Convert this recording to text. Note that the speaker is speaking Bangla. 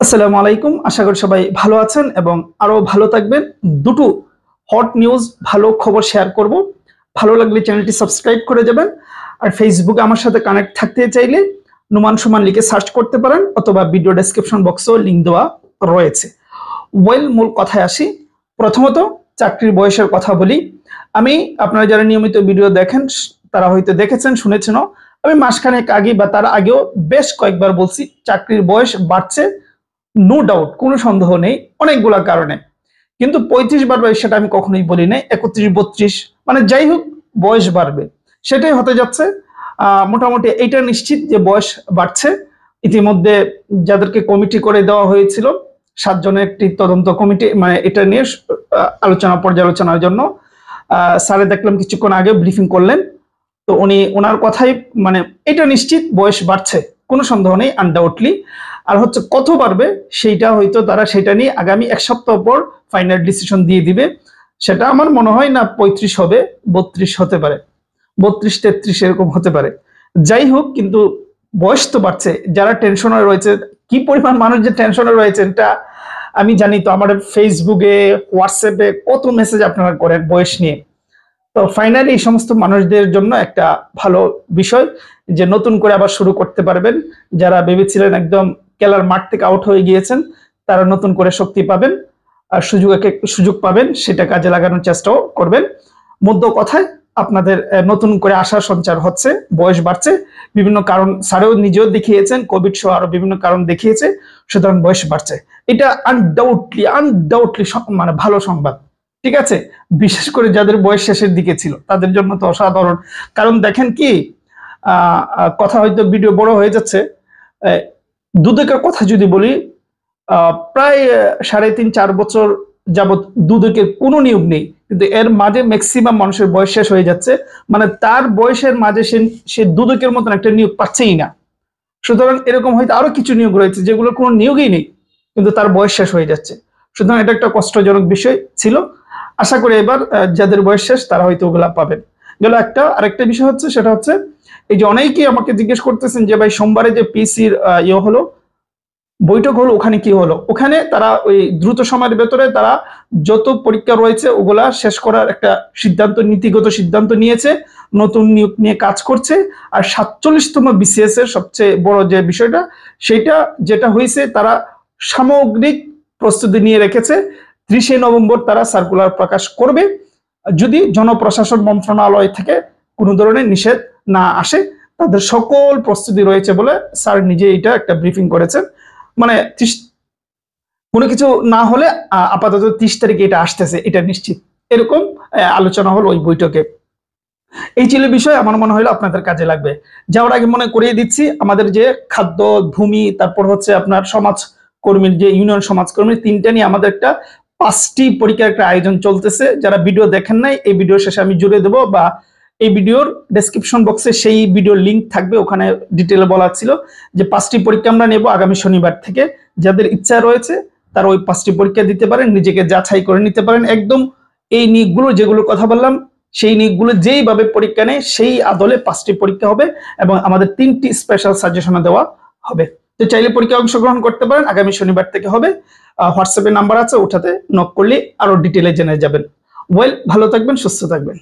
আসসালামু আলাইকুম। আশা করি সবাই ভালো আছেন এবং আরো ভালো থাকবেন। দুটো হট নিউজ, ভালো খবর শেয়ার করব। ভালো লাগলে চ্যানেলটি সাবস্ক্রাইব করে যাবেন। আর ফেসবুকে আমার সাথে কানেক্ট থাকতে চাইলে নুমান সুমান লিখে সার্চ করতে পারেন, অথবা ভিডিও ডেসক্রিপশন বক্সেও লিংক দেওয়া রয়েছে। মূল কথায় আসি। প্রথমত চাকরির বয়সের কথা বলি। আমি, আপনারা যারা নিয়মিত ভিডিও দেখেন তারা হয়তো দেখেছেন, শুনেছেনও। আমি মাসখানেক আগে বা তার আগেও বেশ কয়েকবার বলছি চাকরির বয়স বাড়ছে, নো ডাউট, কোনো সন্দেহ নেই, অনেকগুলা কারণে। কিন্তু 35 বাড়বে সেটা আমি কখনোই বলি নাই। 31, 32, মানে যাই হোক, বয়স বাড়বে, সেটাই হতে যাচ্ছে। মোটামুটি এটা নিশ্চিত যে বয়স বাড়ছে। ইতিমধ্যে যাদেরকে কমিটি করে দেওয়া হয়েছিল, 7 জনের একটি তদন্ত কমিটি, মানে এটা নিয়ে আলোচনা পর্যালোচনার জন্য স্যারে দেখলাম কিছুক্ষণ আগে ব্রিফিং করলেন। তো উনি ওনার কথাই, মানে এটা নিশ্চিত বয়স বাড়ছে, কোনো সন্দেহ নেই, আনডাউটলি। আর হচ্ছে কত বাড়বে সেইটা হয়তো তারা সেটা নিয়ে আগামী 1 সপ্তাহ পর ফাইনাল ডিসিশন দিয়ে দিবে। সেটা আমার মনে হয় না 35 হবে, 32 হতে পারে, 32, 33 এরকম হতে পারে। যাই হোক, কিন্তু বয়স তো বাড়ছে। যারা টেনশনে রয়েছে, কি পরিমাণ মানুষ যে টেনশনে রয়েছে এটা আমি জানি। তো আমার ফেসবুকে, হোয়াটসঅ্যাপে কত মেসেজ আপনারা করেন বয়স নিয়ে। তো ফাইনালি এই সমস্ত মানুষদের জন্য একটা ভালো বিষয় যে নতুন করে আবার শুরু করতে পারবেন। যারা ভেবেছিলেন একদম খেলার মাঠ থেকে আউট হয়ে গিয়েছেন, তারা নতুন করে শক্তি পাবেন আর সুযোগ পাবেন, সেটা কাজে লাগানোর চেষ্টাও করবেন। মধ্য কথায় আপনাদের নতুন করে আশার সঞ্চার হচ্ছে। বয়স বাড়ছে, বিভিন্ন কারণ স্যারেও নিজেও দেখিয়েছেন, কোভিড সহ আরো বিভিন্ন কারণ দেখিয়েছে, সুতরাং বয়স বাড়ছে। এটা আনডাউটলি মানে ভালো সংবাদ। ঠিক আছে, বিশেষ করে যাদের বয়স শেষের দিকে ছিল তাদের জন্য তো অসাধারণ। কারণ দেখেন কি, কথা হয়তো ভিডিও বড় হয়ে যাচ্ছে। দুদকের কথা যদি বলি, প্রায় 3.5-4 বছর যাবত দুদকের কোনো নিয়োগ নেই, কিন্তু এর মাঝে ম্যাক্সিমাম মানুষের বয়স শেষ হয়ে যাচ্ছে। মানে তার বয়সের মাঝে সে দুদকের মতন একটা নিয়োগ পাচ্ছেই না। সুতরাং এরকম হয়তো আরো কিছু নিয়োগ রয়েছে যেগুলোর কোনো নিয়োগই নেই, কিন্তু তার বয়স শেষ হয়ে যাচ্ছে। সুতরাং এটা একটা কষ্টজনক বিষয় ছিল। আশা করি এবার যাদের বয়স শেষ তারা হয়তো ওগুলা পাবেন। গেল একটা। আরেকটা বিষয় হচ্ছে, সেটা হচ্ছে এই যে অনেকেই আমাকে জিজ্ঞেস করতেছেন যে ভাই সোমবারে যে পিসির হলো, বৈঠক হলো, ওখানে কি হলো? ওখানে তারা ওই দ্রুত সময়ের ভেতরে তারা যত পরীক্ষা রয়েছে ওগুলা শেষ করার একটা সিদ্ধান্ত, নীতিগত সিদ্ধান্ত নিয়েছে, নতুন নিয়োগ নিয়ে কাজ করছে। আর 47তম বিসিএস এর সবচেয়ে বড় যে বিষয়টা, সেটা যেটা হয়েছে, তারা সামগ্রিক প্রস্তুতি নিয়ে রেখেছে। 30 নভেম্বর তারা সার্কুলার প্রকাশ করবে, যদি জনপ্রশাসন মন্ত্রণালয় থেকে কোনো ধরনের নিষেধ না আসে। তাদের সকল প্রস্তুতি রয়েছে বলে স্যার নিজে এটা একটা ব্রিফিং করেছেন। মানে কোনো কিছু না হলে আপাতত 30 তারিখে এটা আসতেছে, এটা নিশ্চিত, এরকম আলোচনা হলো ওই বৈঠকে। এই ছিল বিষয়, আমার মনে হলো আপনাদের কাজে লাগবে। যাওয়ার আগে মনে করিয়ে দিচ্ছি, আমাদের যে খাদ্য, ভূমি, তারপর হচ্ছে আপনার সমাজ কর্মীর যে ইউনিয়ন সমাজকর্মী, তিনটা নিয়ে আমাদের একটা 5টি পরীক্ষার একটা আয়োজন চলতেছে। যারা ভিডিও দেখেন নাই, এই ভিডিও শেষে আমি জুড়ে দেবো, বা এই ভিডিওর ডেসক্রিপশন বক্সে সেই ভিডিওর লিঙ্ক থাকবে, ওখানে ডিটেলে বলা ছিল যে 5টি পরীক্ষা আমরা নেব আগামী শনিবার থেকে। যাদের ইচ্ছা রয়েছে তারা ওই 5টি পরীক্ষা দিতে পারেন, নিজেকে যাচাই করে নিতে পারেন। একদম এই নিকগুলো যেগুলো কথা বললাম, সেই নিকগুলো যেইভাবে পরীক্ষা নেয় সেই আদলে 5টি পরীক্ষা হবে, এবং আমাদের 3টি স্পেশাল সাজেশন দেওয়া হবে। তো চাইলে পরীক্ষা অংশগ্রহণ করতে পারেন, আগামী শনিবার থেকে হবে। হোয়াটসঅ্যাপে নাম্বার আছে, ওটাতে নক করলে আরো ডিটেলে জেনে যাবেন। ভালো থাকবেন, সুস্থ থাকবেন।